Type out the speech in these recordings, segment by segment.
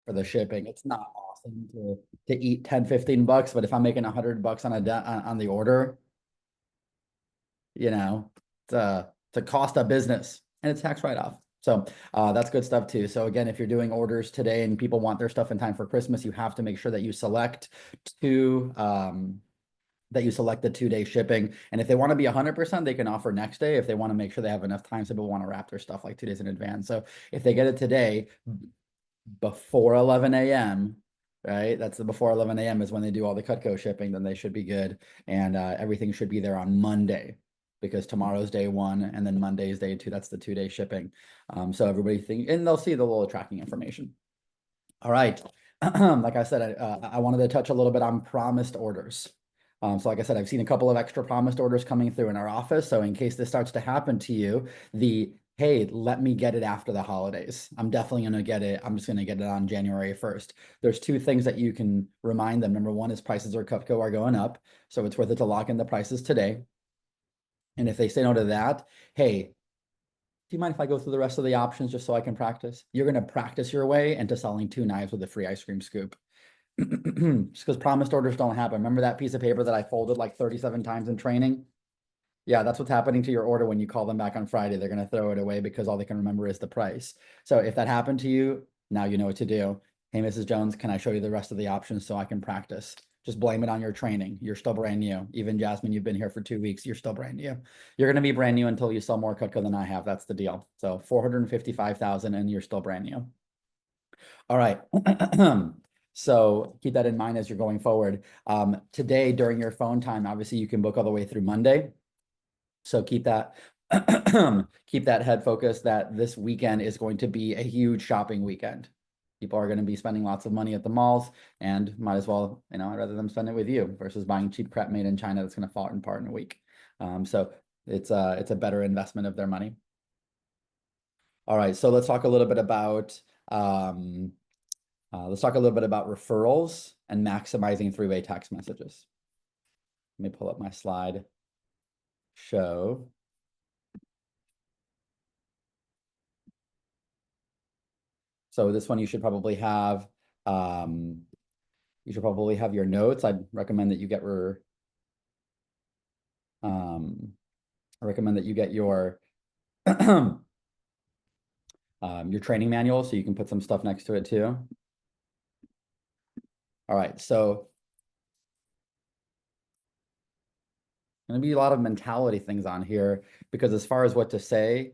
for the shipping. It's not awesome to eat 10, 15 bucks, but if I'm making $100 on on the order, you know, it's a cost of business and it's tax write-off. So that's good stuff too. So again, if you're doing orders today and people want their stuff in time for Christmas, you have to make sure that you select two that you select the 2-day shipping. And if they want to be 100%, they can offer next day if they want to make sure they have enough time. So people want to wrap their stuff like 2 days in advance. So if they get it today before 11 a.m., right? That's the before 11 a.m. is when they do all the Cutco shipping, then they should be good. And everything should be there on Monday because tomorrow's day 1 and then Monday's day 2. That's the 2-day shipping. So everybody and they'll see the little tracking information. All right. Like I said, I wanted to touch a little bit on promised orders. So like I said, I've seen a couple of extra promised orders coming through in our office. So in case this starts to happen to you, hey, let me get it after the holidays. I'm definitely going to get it. I'm just going to get it on January 1st. There's 2 things that you can remind them. Number 1 is prices or Cutco are going up. So it's worth it to lock in the prices today. And if they say no to that, hey, do you mind if I go through the rest of the options just so I can practice? You're going to practice your way into selling 2 knives with a free ice cream scoop. Just because promised orders don't happen. Remember that piece of paper that I folded like 37 times in training? Yeah, that's what's happening to your order when you call them back on Friday. They're going to throw it away because all they can remember is the price. So if that happened to you, now you know what to do. Hey, Mrs. Jones, can I show you the rest of the options so I can practice? Just blame it on your training. You're still brand new. Even Jasmine, you've been here for 2 weeks. You're still brand new. You're going to be brand new until you sell more Cutco than I have. That's the deal. So 455,000 and you're still brand new. All right. So keep that in mind as you're going forward. Today, during your phone time, obviously you can book all the way through Monday. So keep that keep that head focused that this weekend is going to be a huge shopping weekend. People are going to be spending lots of money at the malls and might as well, I'd rather them spend it with you versus buying cheap crap made in China that's going to fall apart in a week. So it's a better investment of their money. All right, so let's talk a little bit about referrals and maximizing 3-way text messages. Let me pull up my slide show. So this one you should probably have your notes. I'd recommend that you get your training manual so you can put some stuff next to it too. All right, so going to be a lot of mentality things on here because as far as what to say,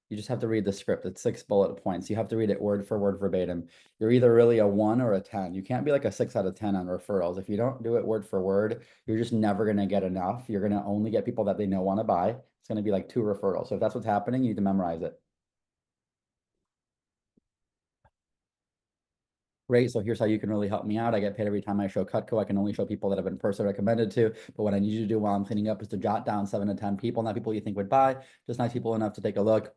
you just have to read the script. It's 6 bullet points. You have to read it word for word verbatim. You're either really a 1 or a 10. You can't be like a 6 out of 10 on referrals. If you don't do it word for word, you're just never going to get enough. You're going to only get people that they know want to buy. It's going to be like 2 referrals. So if that's what's happening, you need to memorize it. Great. So here's how you can really help me out. I get paid every time I show Cutco. I can only show people that have been personally recommended to. But what I need you to do while I'm cleaning up is to jot down 7 to 10 people, not people you think would buy, just nice people enough to take a look.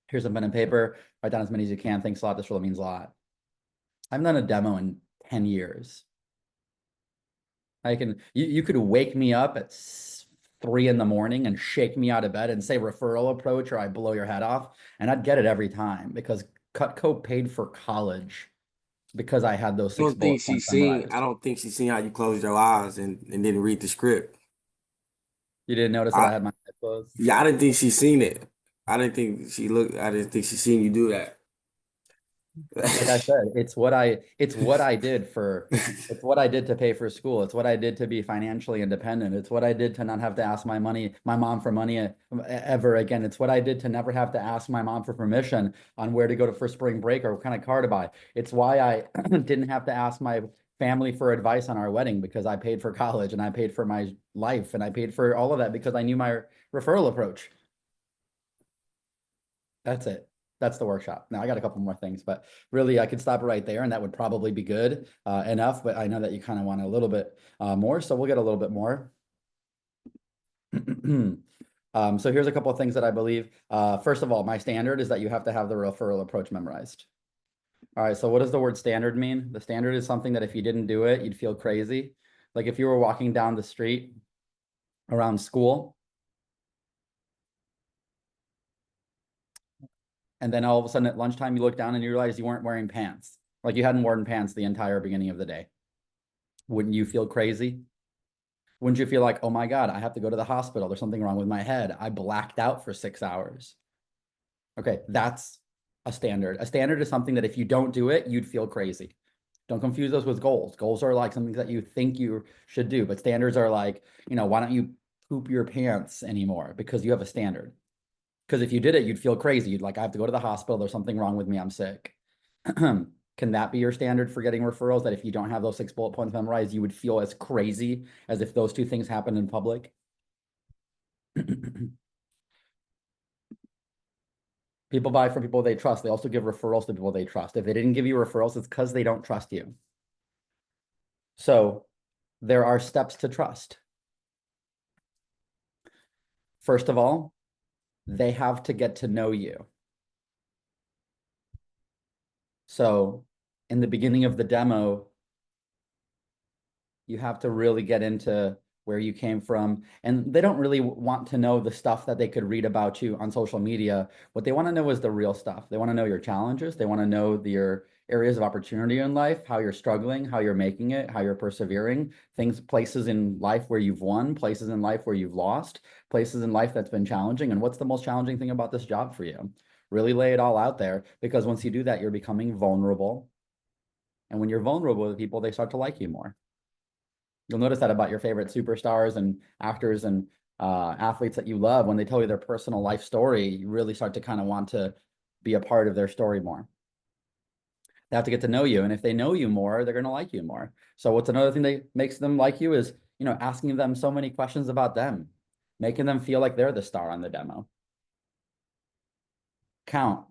Here's a pen and paper. Write down as many as you can. Thanks a lot. This really means a lot. I haven't done a demo in 10 years. You could wake me up at 3 in the morning and shake me out of bed and say referral approach or I blow your head off. And I'd get it every time because Cutco paid for college because I had those 6 bullet points memorized. I don't think she seen how you closed your eyes and didn't read the script. You didn't notice that I I had my eyes closed? Yeah, I didn't think she seen it. I didn't think she seen you do that. Like I said, it's what I did to pay for school. It's what I did to be financially independent. It's what I did to not have to ask my mom for money ever again. It's what I did to never have to ask my mom for permission on where to go for spring break or what kind of car to buy. It's why I didn't have to ask my family for advice on our wedding because I paid for college and I paid for my life and I paid for all of that because I knew my referral approach. That's it. That's the workshop. Now I got a couple more things, but really I could stop right there and that would probably be good enough. But I know that you kind of want a little bit more, so we'll get a little bit more. So here's a couple of things that I believe. First of all, my standard is that you have to have the referral approach memorized. All right, so what does the word standard mean? The standard is something that if you didn't do it, you'd feel crazy. Like if you were walking down the street around school and then all of a sudden at lunchtime you look down and you realize you weren't wearing pants. Like you hadn't worn pants the entire beginning of the day. Wouldn't you feel crazy? Wouldn't you feel like, oh my God, I have to go to the hospital. There's something wrong with my head. I blacked out for 6 hours. Okay, that's a standard. A standard is something that if you don't do it, you'd feel crazy. Don't confuse those with goals. Goals are like something that you think you should do, but standards are like, why don't you poop your pants anymore? Because you have a standard. Because if you did it, you'd feel crazy. You'd like, I have to go to the hospital. There's something wrong with me. I'm sick. Can that be your standard for getting referrals? That if you don't have those 6 bullet points memorized, you would feel as crazy as if those two things happened in public? People buy from people they trust. They also give referrals to people they trust. If they didn't give you referrals, it's because they don't trust you. So there are steps to trust. First of all, they have to get to know you. So in the beginning of the demo, you have to really get into where you came from. And they don't really want to know the stuff that they could read about you on social media. What they want to know is the real stuff. They want to know your challenges. They want to know your areas of opportunity in life, how you're struggling, how you're making it, how you're persevering, places in life where you've won, places in life where you've lost, places in life that's been challenging. And what's the most challenging thing about this job for you? Really lay it all out there, because once you do that, you're becoming vulnerable. And when you're vulnerable with people, they start to like you more. You'll notice that about your favorite superstars and actors and athletes that you love. When they tell you their personal life story, you really start to kind of want to be a part of their story more. They have to get to know you. And if they know you more, they're going to like you more. So what's another thing that makes them like you is, asking them so many questions about them, making them feel like they're the star on the demo. Count.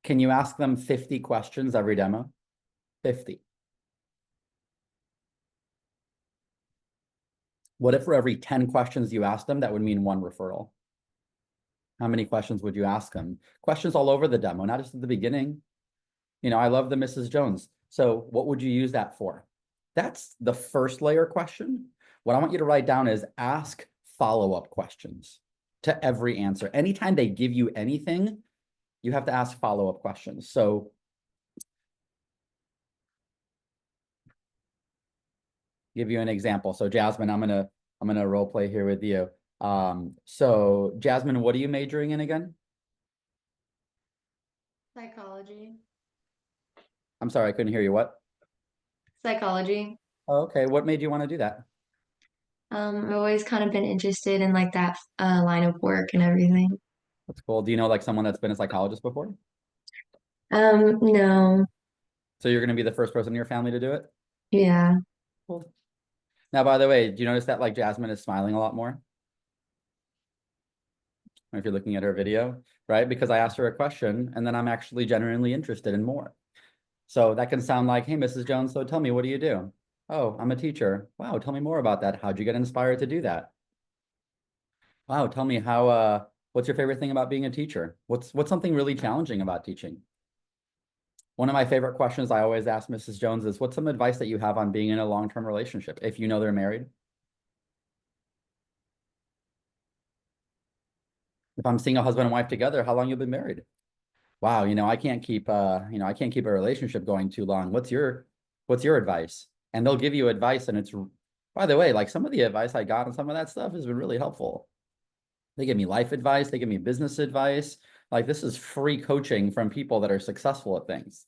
Can you ask them 50 questions every demo? 50. What if for every 10 questions you ask them, that would mean 1 referral? How many questions would you ask them? Questions all over the demo, not just at the beginning. I love the Mrs. Jones. So what would you use that for? That's the first layer question. What I want you to write down is ask follow-up questions to every answer. Anytime they give you anything, you have to ask follow-up questions. So give you an example. So Jasmine, I'm gonna role play here with you. So Jasmine, what are you majoring in again? Psychology. I'm sorry, I couldn't hear you. What? Psychology. Oh, okay. What made you want to do that? I've always kind of been interested in like that line of work and everything. That's cool. Do you know like someone that's been a psychologist before? No. So you're going to be the first person in your family to do it? Yeah. Cool. Now, by the way, do you notice that like Jasmine is smiling a lot more? If you're looking at her video, right? Because I asked her a question and then I'm actually genuinely interested in more. So that can sound like, hey, Mrs. Jones, so tell me, what do you do? Oh, I'm a teacher. Wow, tell me more about that. How'd you get inspired to do that? Wow, tell me what's your favorite thing about being a teacher? What's something really challenging about teaching? One of my favorite questions I always ask Mrs. Jones is, what's some advice that you have on being in a long-term relationship if you know they're married? If I'm seeing a husband and wife together, how long you been married? Wow, I can't keep I can't keep a relationship going too long. What's your advice? And they'll give you advice, and it's, by the way, like some of the advice I got on some of that stuff has been really helpful. They give me life advice, they give me business advice. Like this is free coaching from people that are successful at things.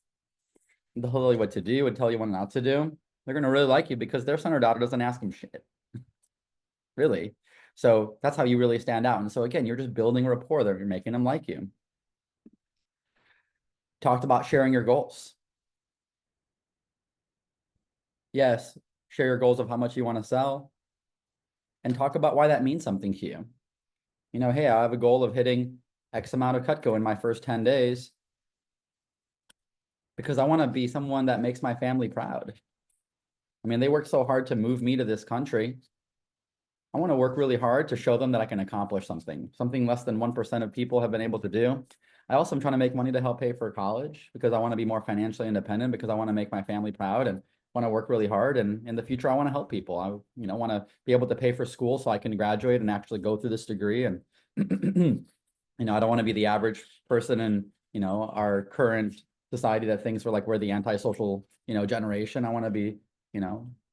They'll tell you what to do and tell you what not to do. They're going to really like you because their son or daughter doesn't ask them shit. Really. So that's how you really stand out. And so again, you're just building rapport that you're making them like you. Talked about sharing your goals. Yes, share your goals of how much you want to sell and talk about why that means something to you. Hey, I have a goal of hitting X amount of Cutco in my first 10 days because I want to be someone that makes my family proud. I mean, they worked so hard to move me to this country. I want to work really hard to show them that I can accomplish something less than 1% of people have been able to do. I also am trying to make money to help pay for college because I want to be more financially independent, because I want to make my family proud and want to work really hard. And in the future, I want to help people. I, want to be able to pay for school so I can graduate and actually go through this degree. And, I don't want to be the average person in, our current society that thinks we're the antisocial, generation. I want to be,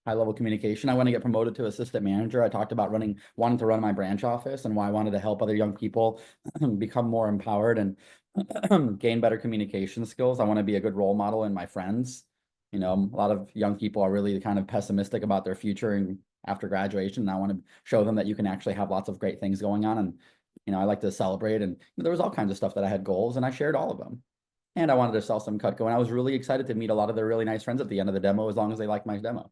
high level communication. I want to get promoted to assistant manager. I talked about wanting to run my branch office and why I wanted to help other young people become more empowered and gain better communication skills. I want to be a good role model in my friends. A lot of young people are really kind of pessimistic about their future and after graduation. And I want to show them that you can actually have lots of great things going on. And, I like to celebrate. And there was all kinds of stuff that I had goals and I shared all of them. And I wanted to sell some Cutco. And I was really excited to meet a lot of their really nice friends at the end of the demo, as long as they liked my demo.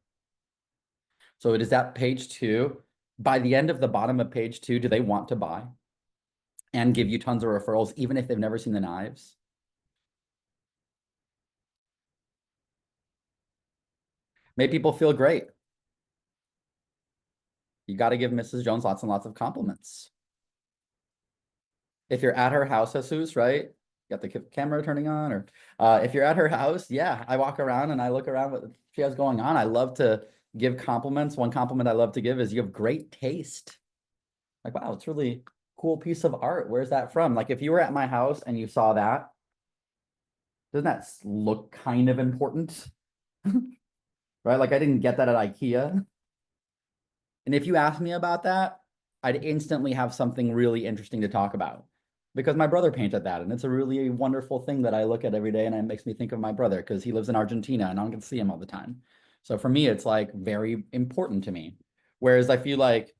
So it is at page 2. By the end of the bottom of page 2, do they want to buy and give you tons of referrals, even if they've never seen the knives? Make people feel great. You got to give Mrs. Jones lots and lots of compliments. If you're at her house, Jesus, right? Got the camera turning on, or if you're at her house, yeah, I walk around and I look around what she has going on. I love to give compliments. One compliment I love to give is you have great taste. Like, wow, it's really cool piece of art. Where's that from? Like, if you were at my house and you saw that, doesn't that look kind of important? Right? Like, I didn't get that at IKEA. And if you ask me about that, I'd instantly have something really interesting to talk about because my brother painted that. And it's a really wonderful thing that I look at every day. And it makes me think of my brother because he lives in Argentina and I don't get to see him all the time. So for me, it's like very important to me. Whereas I feel like,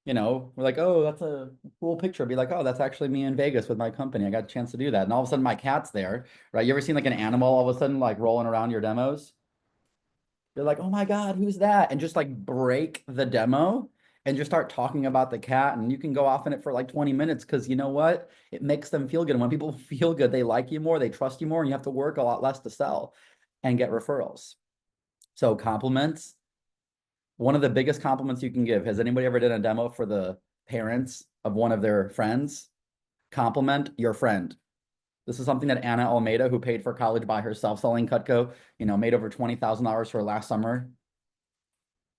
we're like, oh, that's a cool picture. Be like, oh, that's actually me in Vegas with my company. I got a chance to do that. And all of a sudden my cat's there, right? You ever seen like an animal all of a sudden like rolling around your demos? You're like, oh my God, who's that? And just like break the demo and just start talking about the cat. And you can go off in it for like 20 minutes because you know what? It makes them feel good. And when people feel good, they like you more, they trust you more, and you have to work a lot less to sell and get referrals. So compliments, one of the biggest compliments you can give. Has anybody ever done a demo for the parents of one of their friends? Compliment your friend. This is something that Anna Almeida, who paid for college by herself selling Cutco, made over $20,000 for last summer.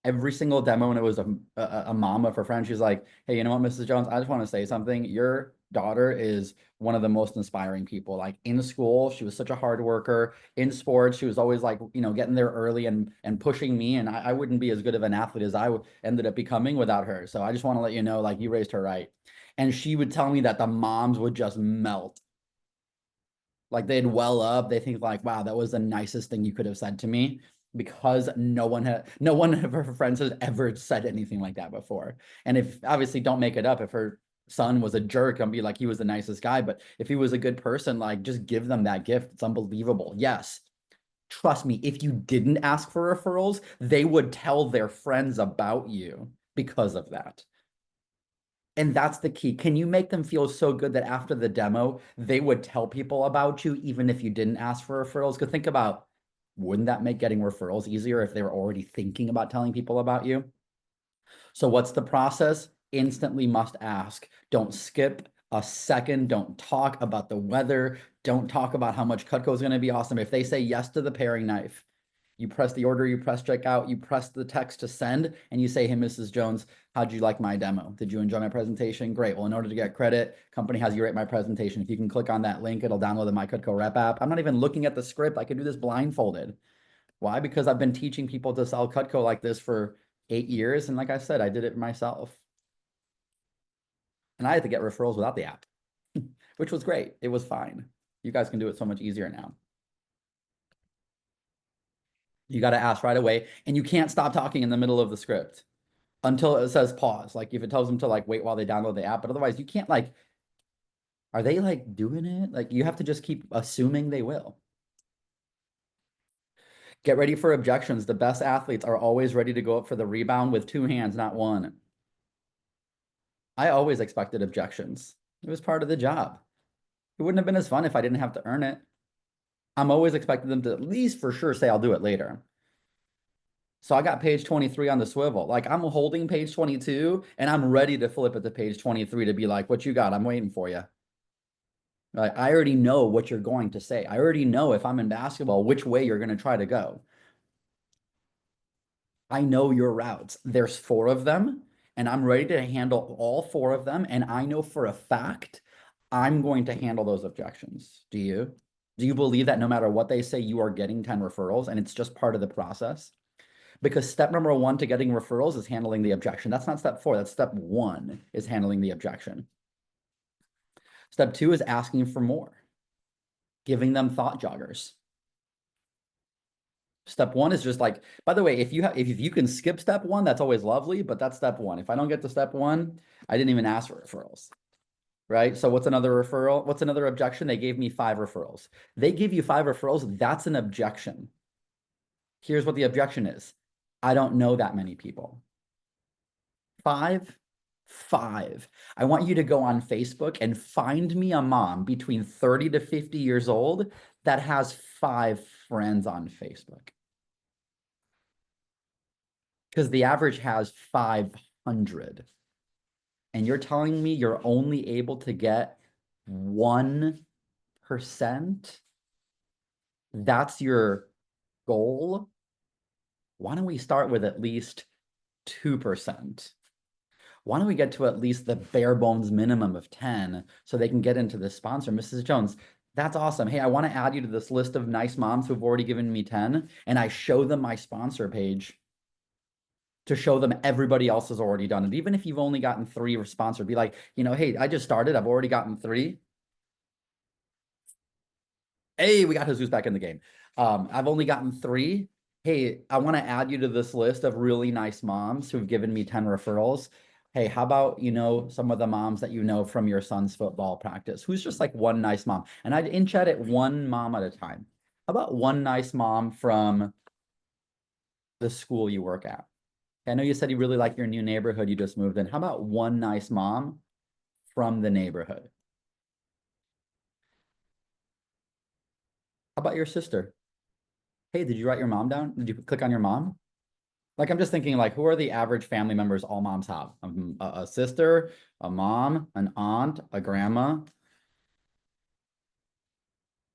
Every single demo, and it was a mom of her friend, she's like, hey, you know what, Mrs. Jones, I just want to say something. Your daughter is one of the most inspiring people. Like in school, she was such a hard worker. In sports, she was always like, getting there early and pushing me. And I wouldn't be as good of an athlete as I ended up becoming without her. So I just want to let you know, like, you raised her right. And she would tell me that the moms would just melt. Like they'd well up. They think like, wow, that was the nicest thing you could have said to me, because no one of her friends has ever said anything like that before. And if obviously don't make it up, if her son was a jerk, I'd be like, he was the nicest guy. But if he was a good person, like just give them that gift. It's unbelievable. Yes. Trust me, if you didn't ask for referrals, they would tell their friends about you because of that. And that's the key. Can you make them feel so good that after the demo, they would tell people about you, even if you didn't ask for referrals? Because think about, wouldn't that make getting referrals easier if they were already thinking about telling people about you? So what's the process? Instantly must ask. Don't skip a second. Don't talk about the weather. Don't talk about how much Cutco is going to be awesome. If they say yes to the paring knife, you press the order, you press checkout, you press the text to send, and you say, hey, Mrs. Jones, how'd you like my demo? Did you enjoy my presentation? Great. Well, in order to get credit, company has you rate my presentation. If you can click on that link, it'll download the My Cutco Rep app. I'm not even looking at the script. I can do this blindfolded. Why? Because I've been teaching people to sell Cutco like this for 8 years. And like I said, I did it myself. And I had to get referrals without the app, which was great. It was fine. You guys can do it so much easier now. You got to ask right away, and you can't stop talking in the middle of the script until it says pause. Like if it tells them to like wait while they download the app, but otherwise you can't like, are they like doing it? Like you have to just keep assuming they will. Get ready for objections. The best athletes are always ready to go up for the rebound with 2 hands, not 1. I always expected objections. It was part of the job. It wouldn't have been as fun if I didn't have to earn it. I'm always expecting them to at least for sure say I'll do it later. So I got page 23 on the swivel. Like I'm holding page 22 and I'm ready to flip it to page 23 to be like, what you got? I'm waiting for you. Like, I already know what you're going to say. I already know if I'm in basketball, which way you're going to try to go. I know your routes. There's 4 of them and I'm ready to handle all 4 of them. And I know for a fact, I'm going to handle those objections. Do you? Do you believe that no matter what they say, you are getting 10 referrals and it's just part of the process? Because step number one to getting referrals is handling the objection. That's not step 4. That's step 1 is handling the objection. Step 2 is asking for more, giving them thought joggers. Step 1 is just like, by the way, if you can skip step 1, that's always lovely, but that's step 1. If I don't get to step 1, I didn't even ask for referrals. Right? So what's another referral? What's another objection? They gave me 5 referrals. They give you 5 referrals. That's an objection. Here's what the objection is. I don't know that many people. 5. I want you to go on Facebook and find me a mom between 30 to 50 years old that has 5 friends on Facebook. Because the average has 500. And you're telling me you're only able to get 1%? That's your goal? Why don't we start with at least 2%? Why don't we get to at least the bare bones minimum of 10 so they can get into the sponsor? Mrs. Jones, that's awesome. Hey, I want to add you to this list of nice moms who've already given me 10, and I show them my sponsor page to show them everybody else has already done it. Even if you've only gotten 3 sponsored, be like, hey, I just started. I've already gotten 3. Hey, we got Jesus back in the game. I've only gotten 3. Hey, I want to add you to this list of really nice moms who've given me 10 referrals. Hey, how about, some of the moms that you know from your son's football practice? Who's just like one nice mom? And I'd in chat it one mom at a time. How about one nice mom from the school you work at? I know you said you really like your new neighborhood you just moved in. How about one nice mom from the neighborhood? How about your sister? Hey, did you write your mom down? Did you click on your mom? Like, I'm just thinking, like, who are the average family members all moms have? A sister, a mom, an aunt, a grandma.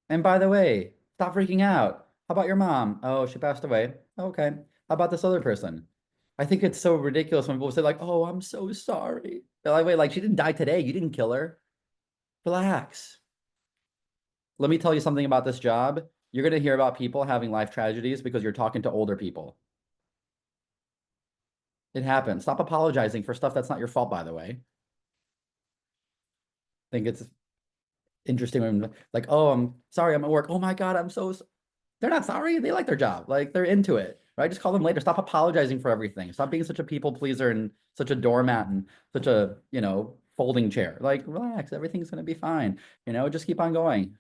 And by the way, stop freaking out. How about your mom? Oh, she passed away. Okay. How about this other person? I think it's so ridiculous when people say, like, oh, I'm so sorry. They're like, wait, like, she didn't die today. You didn't kill her. Relax. Let me tell you something about this job. You're going to hear about people having life tragedies because you're talking to older people. It happens. Stop apologizing for stuff that's not your fault, by the way. I think it's interesting when like, oh, I'm sorry, I'm at work. Oh my God, they're not sorry. They like their job. Like they're into it, right? Just call them later. Stop apologizing for everything. Stop being such a people pleaser and such a doormat and such a, folding chair. Like relax, everything's going to be fine. Just keep on going.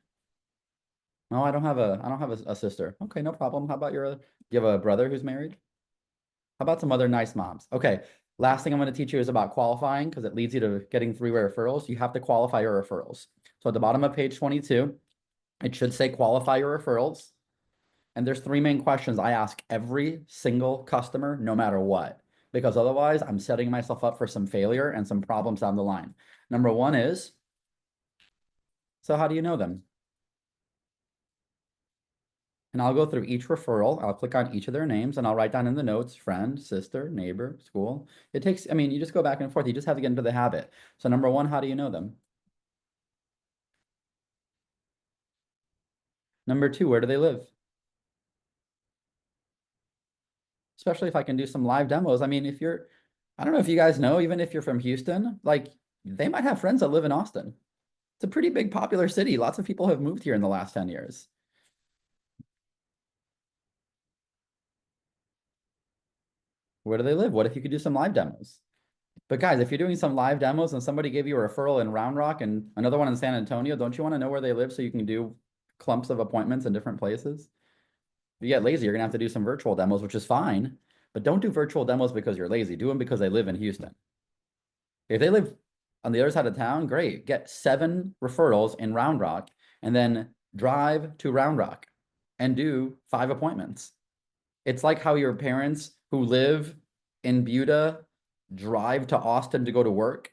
No, I don't have a sister. Okay, no problem. How about you have a brother who's married? How about some other nice moms? Okay, last thing I'm going to teach you is about qualifying because it leads you to getting 3-way referrals. You have to qualify your referrals. So at the bottom of page 22, it should say qualify your referrals. And there's 3 main questions I ask every single customer, no matter what, because otherwise I'm setting myself up for some failure and some problems down the line. Number 1 is, so how do you know them? And I'll go through each referral. I'll click on each of their names and I'll write down in the notes, friend, sister, neighbor, school. It takes, you just go back and forth. You just have to get into the habit. So number 1, how do you know them? Number 2, where do they live? Especially if I can do some live demos. I don't know if you guys know, even if you're from Houston, like they might have friends that live in Austin. It's a pretty big popular city. Lots of people have moved here in the last 10 years. Where do they live? What if you could do some live demos? But guys, if you're doing some live demos and somebody gave you a referral in Round Rock and another one in San Antonio, don't you want to know where they live so you can do clumps of appointments in different places? If you get lazy, you're gonna have to do some virtual demos, which is fine, but don't do virtual demos because you're lazy. Do them because they live in Houston. If they live on the other side of town, great. Get 7 referrals in Round Rock and then drive to Round Rock and do 5 appointments. It's like how your parents who live in Buda drive to Austin to go to work.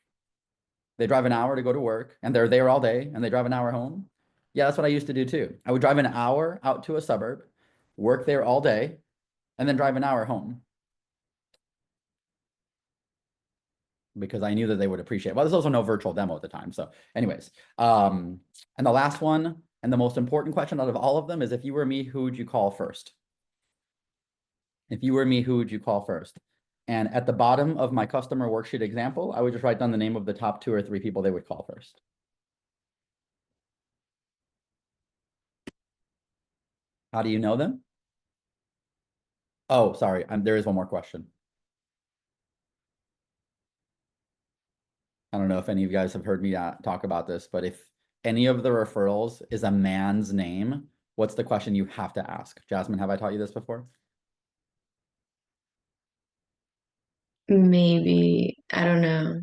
They drive an hour to go to work and they're there all day and they drive an hour home. Yeah, that's what I used to do too. I would drive an hour out to a suburb, work there all day, and then drive an hour home. Because I knew that they would appreciate it. Well, there's also no virtual demo at the time. So anyways, and the last one, And the most important question out of all of them is, if you were me, who would you call first? If you were me, who would you call first? And at the bottom of my customer worksheet example, I would just write down the name of the top 2 or 3 people they would call first. How do you know them? Oh, sorry. There is one more question. I don't know if any of you guys have heard me talk about this, but if any of the referrals is a man's name, what's the question you have to ask? Jasmine, have I taught you this before? Maybe, I don't know.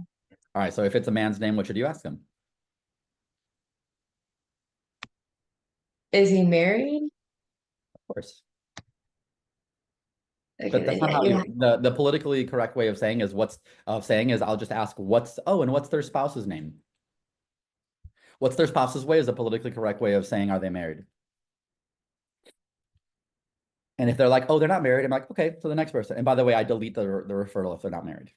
All right, so if it's a man's name, what should you ask him? Is he married? Of course. Okay, But that's then not yeah, how you you, have. the politically correct way of saying is I'll just ask and what's their spouse's name? What's their spouse's way is a politically correct way of saying, are they married? And if they're like, oh, they're not married, I'm like, okay, so the next person. And by the way, I delete the referral if they're not married.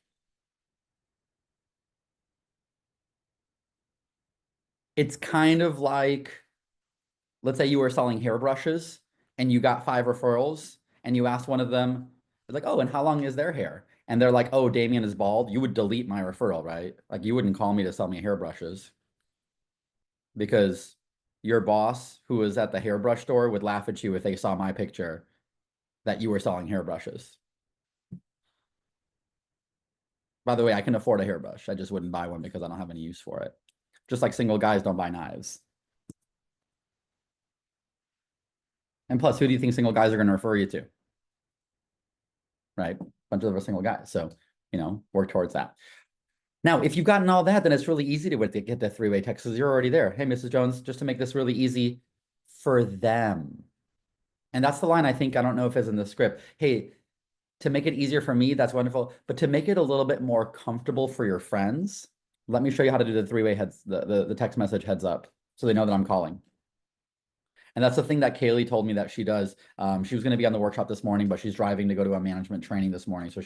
It's kind of like, let's say you were selling hairbrushes and you got 5 referrals and you asked one of them, like, oh, and how long is their hair? And they're like, oh, Damien is bald. You would delete my referral, right? Like, you wouldn't call me to sell me hairbrushes because your boss who was at the hairbrush store would laugh at you if they saw my picture that you were selling hairbrushes. By the way, I can afford a hairbrush. I just wouldn't buy one because I don't have any use for it. Just like single guys don't buy knives. And plus, who do you think single guys are going to refer you to? Right? A bunch of single guys. So, work towards that. Now, if you've gotten all that, then it's really easy to get the 3-way text because you're already there. Hey, Mrs. Jones, just to make this really easy for them. And that's the line I don't know if it's in the script. Hey, to make it easier for me, that's wonderful. But to make it a little bit more comfortable for your friends, let me show you how to do the 3-way the text message heads up so they know that I'm calling. And that's the thing that Kaylee told me that she does. She was going to be on the workshop this morning, but she's driving to go to a management training this morning. So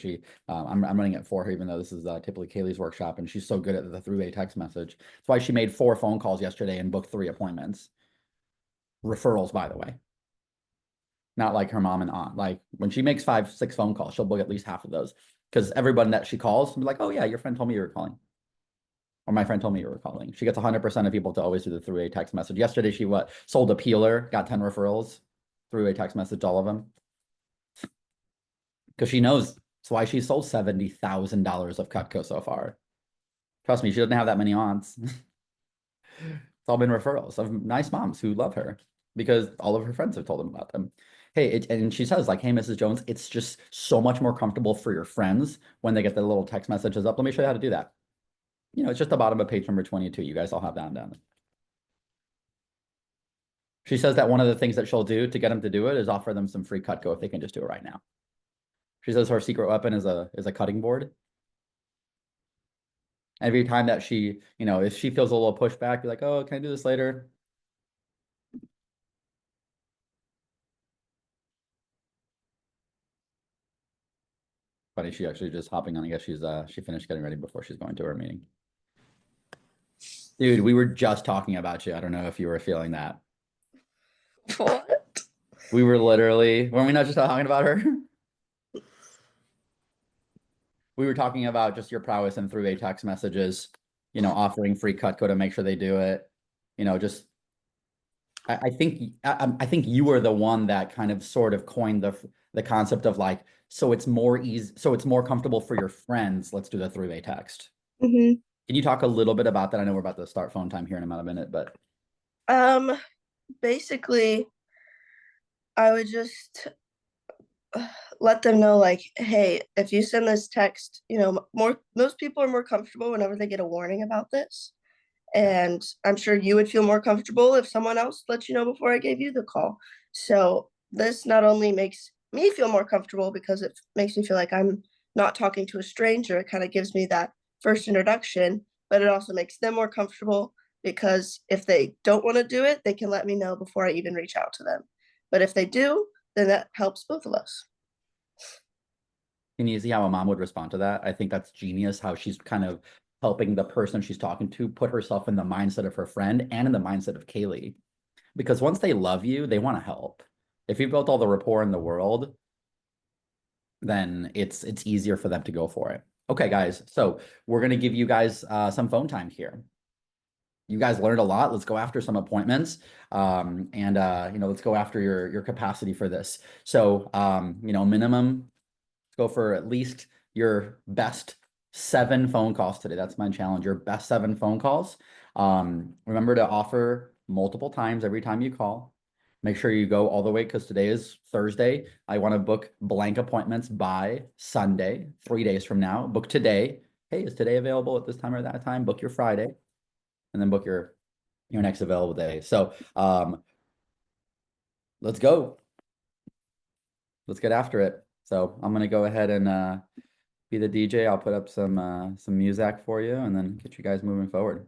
I'm running it for her, even though this is typically Kaylee's workshop, and she's so good at the 3-way text message. That's why she made 4 phone calls yesterday and booked 3 appointments. Referrals, by the way. Not like her mom and aunt. Like when she makes 5, 6 phone calls, she'll book at least half of those. Because everyone that she calls will be like, oh yeah, your friend told me you were calling. Or my friend told me you were calling. She gets 100% of people to always do the 3-way text message. Yesterday, she sold a peeler, got 10 referrals, 3-way text message, all of them. Because she knows that's why she sold $70,000 of Cutco so far. Trust me, she doesn't have that many aunts. It's all been referrals of nice moms who love her because all of her friends have told them about them. Hey, and she says like, hey, Mrs. Jones, it's just so much more comfortable for your friends when they get the little text messages up. Let me show you how to do that. It's just the bottom of page number 22. You guys all have that down. She says that one of the things that she'll do to get them to do it is offer them some free Cutco if they can just do it right now. She says her secret weapon is a cutting board. Every time that she, if she feels a little pushback, you're like, oh, can I do this later? Funny, she actually just hopping on. I guess she finished getting ready before she's going to her meeting. Dude, we were just talking about you. I don't know if you were feeling that. What? We were literally, were we not just talking about her? We were talking about just your prowess in 3-way text messages, offering free Cutco to make sure they do it. Just I think you were the one that kind of sort of coined the concept of like, so it's more easy, so it's more comfortable for your friends. Let's do the 3-way text. hmm Can you talk a little bit about that? I know we're about to start phone time here in about a minute, but Basically, I would just let them know, like, hey, if you send this text, most people are more comfortable whenever they get a warning about this. And I'm sure you would feel more comfortable if someone else let you know before I gave you the call. So this not only makes me feel more comfortable because it makes me feel like I'm not talking to a stranger. It kind of gives me that first introduction, but it also makes them more comfortable because if they don't want to do it, they can let me know before I even reach out to them. But if they do, then that helps both of us. can you see how a mom would respond to that? I think that's genius how she's kind of helping the person she's talking to put herself in the mindset of her friend and in the mindset of Kaylee. Because once they love you, they want to help. If you've built all the rapport in the world, then it's easier for them to go for it. Okay, guys, so we're gonna give you guys some phone time here. You guys learned a lot. Let's go after some appointments. And let's go after your capacity for this. So minimum, go for at least your best 7 phone calls today. That's my challenge. Your best 7 phone calls. Remember to offer multiple times every time you call. Make sure you go all the way because today is Thursday. I want to book blank appointments by Sunday, 3 days from now. Book today. Hey, is today available at this time or that time? Book your Friday, and then book your next available day. So let's go. Let's get after it. So I'm gonna go ahead and be the DJ. I'll put up some music for you and then get you guys moving forward.